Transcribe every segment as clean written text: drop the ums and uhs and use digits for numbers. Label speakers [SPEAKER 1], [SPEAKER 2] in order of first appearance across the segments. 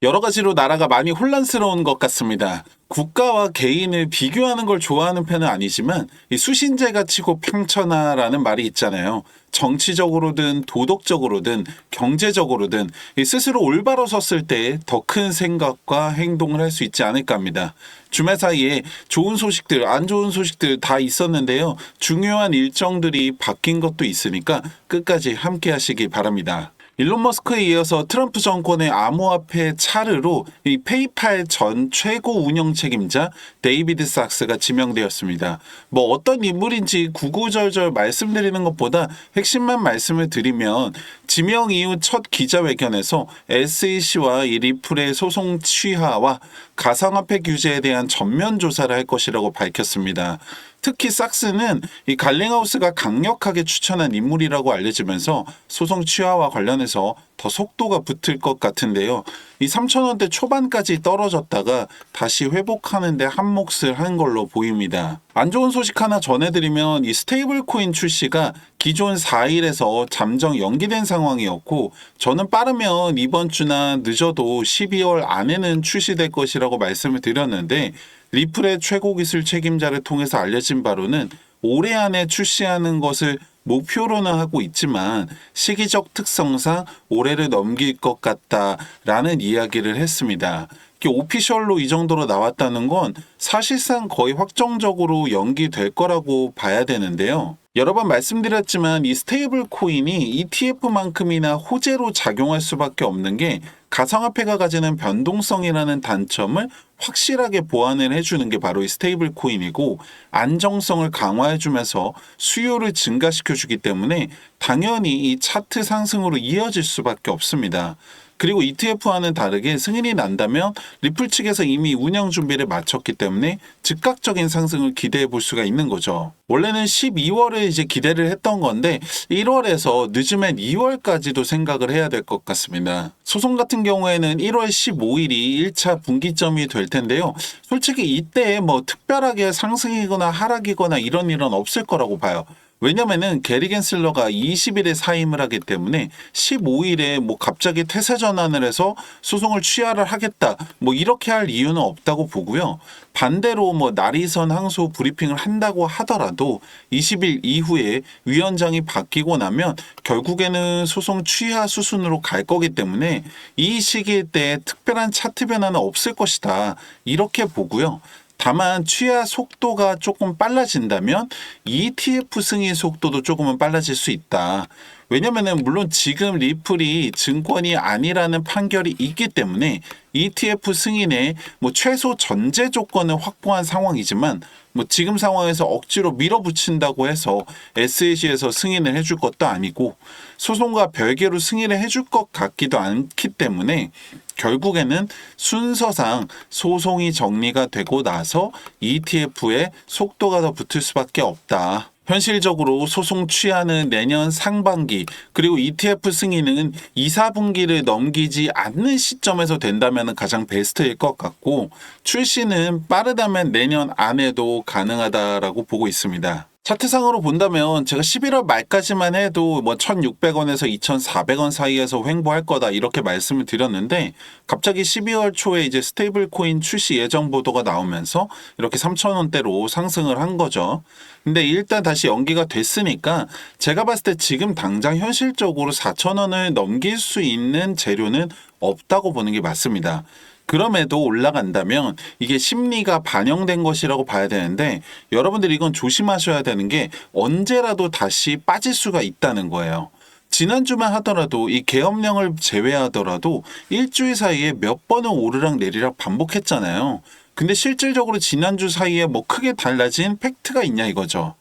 [SPEAKER 1] 여러 가지로 나라가 많이 혼란스러운 것 같습니다. 국가와 개인을 비교하는 걸 좋아하는 편은 아니지만 이 수신제가 치고 평천하라는 말이 있잖아요. 정치적으로든 도덕적으로든 경제적으로든 이 스스로 올바로 섰을 때 더 큰 생각과 행동을 할 수 있지 않을까 합니다. 주말 사이에 좋은 소식들, 안 좋은 소식들 다 있었는데요. 중요한 일정들이 바뀐 것도 있으니까 끝까지 함께 하시기 바랍니다. 일론 머스크에 이어서 트럼프 정권의 암호화폐 차르로 이 페이팔 전 최고 운영 책임자 데이비드 sak스가 지명되었습니다. 뭐 어떤 인물인지 구구절절 말씀드리는 것보다 핵심만 말씀을 드리면 지명 이후 첫 기자회견에서 SEC와 이 리플의 소송 취하와 가상화폐 규제에 대한 전면 조사를 할 것이라고 밝혔습니다. 특히 sak스는 이 갈링하우스가 강력하게 추천한 인물이라고 알려지면서 소송 취하와 관련해서 더 속도가 붙을 것 같은데요. 이 3,000원대 초반까지 떨어졌다가 다시 회복하는데 한몫을 한 걸로 보입니다. 안 좋은 소식 하나 전해드리면 이 스테이블 코인 출시가 기존 4일에서 잠정 연기된 상황이었고 저는 빠르면 이번 주나 늦어도 12월 안에는 출시될 것이라고 말씀을 드렸는데 리플의 최고 기술 책임자를 통해서 알려진 바로는 올해 안에 출시하는 것을 목표로는 하고 있지만 시기적 특성상 올해를 넘길 것 같다라는 이야기를 했습니다. 오피셜로 이 정도로 나왔다는 건 사실상 거의 확정적으로 연기될 거라고 봐야 되는데요. 여러 번 말씀드렸지만 이 스테이블 코인이 ETF만큼이나 호재로 작용할 수밖에 없는 게 가상화폐가 가지는 변동성이라는 단점을 확실하게 보완을 해주는 게 바로 이 스테이블 코인이고 안정성을 강화해주면서 수요를 증가시켜주기 때문에 당연히 이 차트 상승으로 이어질 수밖에 없습니다. 그리고 ETF와는 다르게 승인이 난다면 리플 측에서 이미 운영 준비를 마쳤기 때문에 즉각적인 상승을 기대해 볼 수가 있는 거죠. 원래는 12월에 이제 기대를 했던 건데 1월에서 늦으면 2월까지도 생각을 해야 될 것 같습니다. 소송 같은 경우에는 1월 15일이 1차 분기점이 될 텐데요. 솔직히 이때 뭐 특별하게 상승이거나 하락이거나 이런 일은 없을 거라고 봐요. 왜냐면은 게리 겐슬러가 20일에 사임을 하기 때문에 15일에 뭐 갑자기 태세 전환을 해서 소송을 취하를 하겠다 뭐 이렇게 할 이유는 없다고 보고요. 반대로 뭐 나리선 항소 브리핑을 한다고 하더라도 20일 이후에 위원장이 바뀌고 나면 결국에는 소송 취하 수순으로 갈 거기 때문에 이 시기일 때 특별한 차트 변화는 없을 것이다 이렇게 보고요. 다만 취하 속도가 조금 빨라진다면 ETF 승인 속도도 조금은 빨라질 수 있다. 왜냐면은 물론 지금 리플이 증권이 아니라는 판결이 있기 때문에 ETF 승인에 뭐 최소 전제 조건을 확보한 상황이지만 뭐 지금 상황에서 억지로 밀어붙인다고 해서 SEC에서 승인을 해줄 것도 아니고 소송과 별개로 승인을 해줄 것 같기도 않기 때문에 결국에는 순서상 소송이 정리가 되고 나서 ETF에 속도가 더 붙을 수밖에 없다. 현실적으로 소송 취하는 내년 상반기 그리고 ETF 승인은 2, 4분기를 넘기지 않는 시점에서 된다면 가장 베스트일 것 같고 출시는 빠르다면 내년 안에도 가능하다라고 보고 있습니다. 차트상으로 본다면 제가 11월 말까지만 해도 뭐 1,600원에서 2,400원 사이에서 횡보할 거다 이렇게 말씀을 드렸는데 갑자기 12월 초에 이제 스테이블 코인 출시 예정 보도가 나오면서 이렇게 3,000원대로 상승을 한 거죠. 근데 일단 다시 연기가 됐으니까 제가 봤을 때 지금 당장 현실적으로 4,000원을 넘길 수 있는 재료는 없다고 보는 게 맞습니다. 그럼에도 올라간다면 이게 심리가 반영된 것이라고 봐야 되는데 여러분들이 이건 조심하셔야 되는 게 언제라도 다시 빠질 수가 있다는 거예요. 지난주만 하더라도 이 계엄령을 제외하더라도 일주일 사이에 몇 번은 오르락 내리락 반복했잖아요. 근데 실질적으로 지난주 사이에 뭐 크게 달라진 팩트가 있냐 이거죠.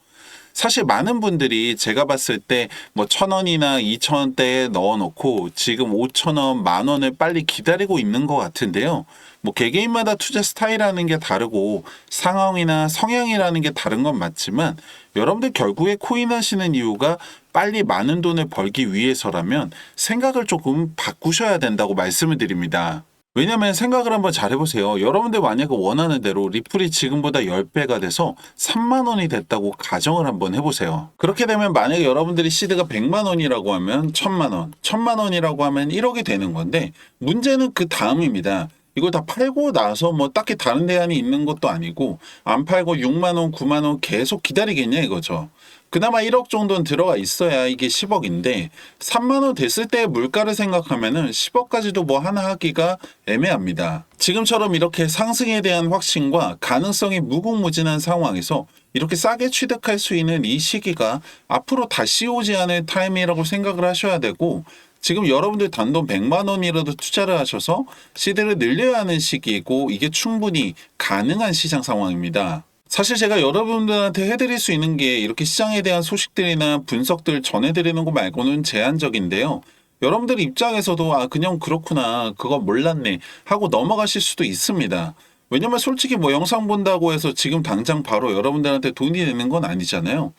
[SPEAKER 1] 사실 많은 분들이 제가 봤을 때 뭐 1,000원이나 2,000원대에 넣어놓고 지금 5,000원, 10,000원을 빨리 기다리고 있는 것 같은데요. 뭐 개개인마다 투자 스타일이라는 게 다르고 상황이나 성향이라는 게 다른 건 맞지만 여러분들 결국에 코인 하시는 이유가 빨리 많은 돈을 벌기 위해서라면 생각을 조금 바꾸셔야 된다고 말씀을 드립니다. 왜냐면 생각을 한번 잘 해보세요. 여러분들 만약에 원하는 대로 리플이 지금보다 10배가 돼서 3만 원이 됐다고 가정을 한번 해보세요. 그렇게 되면 만약에 여러분들이 시드가 100만 원이라고 하면 1000만 원, 1000만 원이라고 하면 1억이 되는 건데 문제는 그 다음입니다. 이걸 다 팔고 나서 뭐 딱히 다른 대안이 있는 것도 아니고 안 팔고 6만 원, 9만 원 계속 기다리겠냐 이거죠. 그나마 1억 정도는 들어가 있어야 이게 10억인데 3만 원 됐을 때의 물가를 생각하면은 10억까지도 뭐 하나 하기가 애매합니다. 지금처럼 이렇게 상승에 대한 확신과 가능성이 무궁무진한 상황에서 이렇게 싸게 취득할 수 있는 이 시기가 앞으로 다시 오지 않을 타임이라고 생각을 하셔야 되고, 지금 여러분들 단돈 100만 원이라도 투자를 하셔서 시대를 늘려야 하는 시기이고 이게 충분히 가능한 시장 상황입니다. 사실 제가 여러분들한테 해드릴 수 있는 게 이렇게 시장에 대한 소식들이나 분석들 전해드리는 거 말고는 제한적인데요. 여러분들 입장에서도 아 그냥 그렇구나 그거 몰랐네 하고 넘어가실 수도 있습니다. 왜냐면 솔직히 뭐 영상 본다고 해서 지금 당장 바로 여러분들한테 돈이 되는 건 아니잖아요.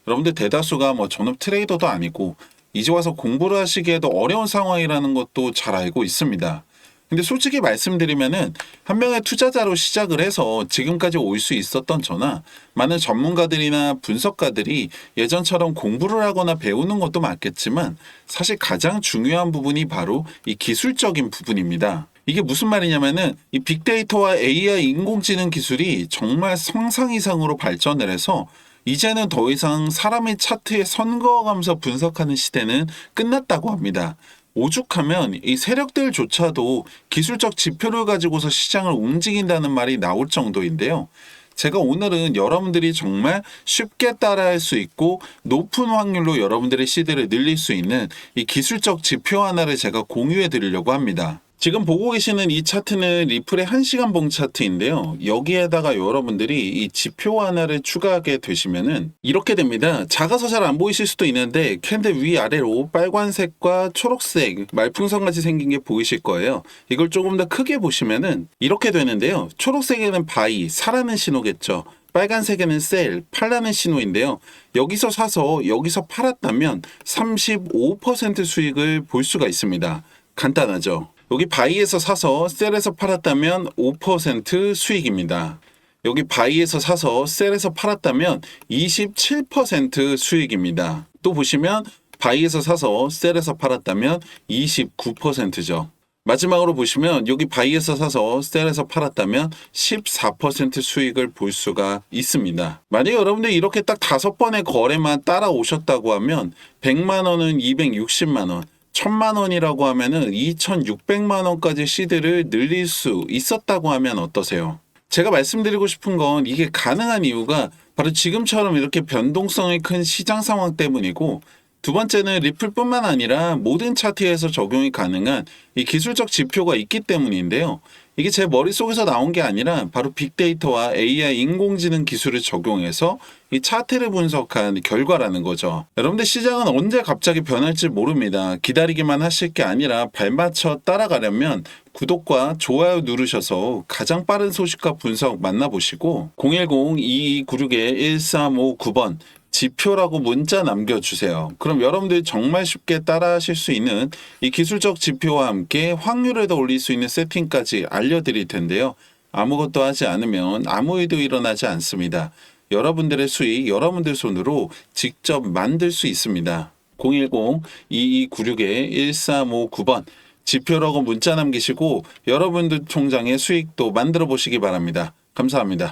[SPEAKER 1] 여러분들 대다수가 뭐 전업 트레이더도 아니고 이제 와서 공부를 하시기에도 어려운 상황이라는 것도 잘 알고 있습니다. 근데 솔직히 말씀드리면은 한 명의 투자자로 시작을 해서 지금까지 올 수 있었던 저나 많은 전문가들이나 분석가들이 예전처럼 공부를 하거나 배우는 것도 맞겠지만 사실 가장 중요한 부분이 바로 이 기술적인 부분입니다. 이게 무슨 말이냐면은 이 빅데이터와 AI 인공지능 기술이 정말 상상 이상으로 발전을 해서 이제는 더 이상 사람의 차트에 선 그어가면서 분석하는 시대는 끝났다고 합니다. 오죽하면 이 세력들조차도 기술적 지표를 가지고서 시장을 움직인다는 말이 나올 정도인데요. 제가 오늘은 여러분들이 정말 쉽게 따라할 수 있고 높은 확률로 여러분들의 시대를 늘릴 수 있는 이 기술적 지표 하나를 제가 공유해 드리려고 합니다. 지금 보고 계시는 이 차트는 리플의 1시간 봉 차트인데요. 여기에다가 여러분들이 이 지표 하나를 추가하게 되시면은 이렇게 됩니다. 작아서 잘 안 보이실 수도 있는데 캔들 위아래로 빨간색과 초록색 말풍선같이 생긴 게 보이실 거예요. 이걸 조금 더 크게 보시면은 이렇게 되는데요. 초록색에는 바이, 사라는 신호겠죠. 빨간색에는 셀, 팔라는 신호인데요. 여기서 사서 여기서 팔았다면 35% 수익을 볼 수가 있습니다. 간단하죠. 여기 바이에서 사서 셀에서 팔았다면 5% 수익입니다. 여기 바이에서 사서 셀에서 팔았다면 27% 수익입니다. 또 보시면 바이에서 사서 셀에서 팔았다면 29%죠. 마지막으로 보시면 여기 바이에서 사서 셀에서 팔았다면 14% 수익을 볼 수가 있습니다. 만약 여러분들이 이렇게 딱 5번의 거래만 따라오셨다고 하면 100만 원은 260만 원, 1000만 원이라고 하면은 2600만 원까지 시드를 늘릴 수 있었다고 하면 어떠세요? 제가 말씀드리고 싶은 건 이게 가능한 이유가 바로 지금처럼 이렇게 변동성이 큰 시장 상황 때문이고, 두 번째는 리플뿐만 아니라 모든 차트에서 적용이 가능한 이 기술적 지표가 있기 때문인데요. 이게 제 머릿속에서 나온 게 아니라 바로 빅데이터와 AI 인공지능 기술을 적용해서 이 차트를 분석한 결과라는 거죠. 여러분들 시장은 언제 갑자기 변할지 모릅니다. 기다리기만 하실 게 아니라 발맞춰 따라가려면 구독과 좋아요 누르셔서 가장 빠른 소식과 분석 만나보시고 010-2296-1359번 지표라고 문자 남겨주세요. 그럼 여러분들이 정말 쉽게 따라하실 수 있는 이 기술적 지표와 함께 확률을 더 올릴 수 있는 세팅까지 알려드릴 텐데요. 아무것도 하지 않으면 아무 일도 일어나지 않습니다. 여러분들의 수익 여러분들 손으로 직접 만들 수 있습니다. 010-2296-1359번 지표라고 문자 남기시고 여러분들 통장의 수익도 만들어 보시기 바랍니다. 감사합니다.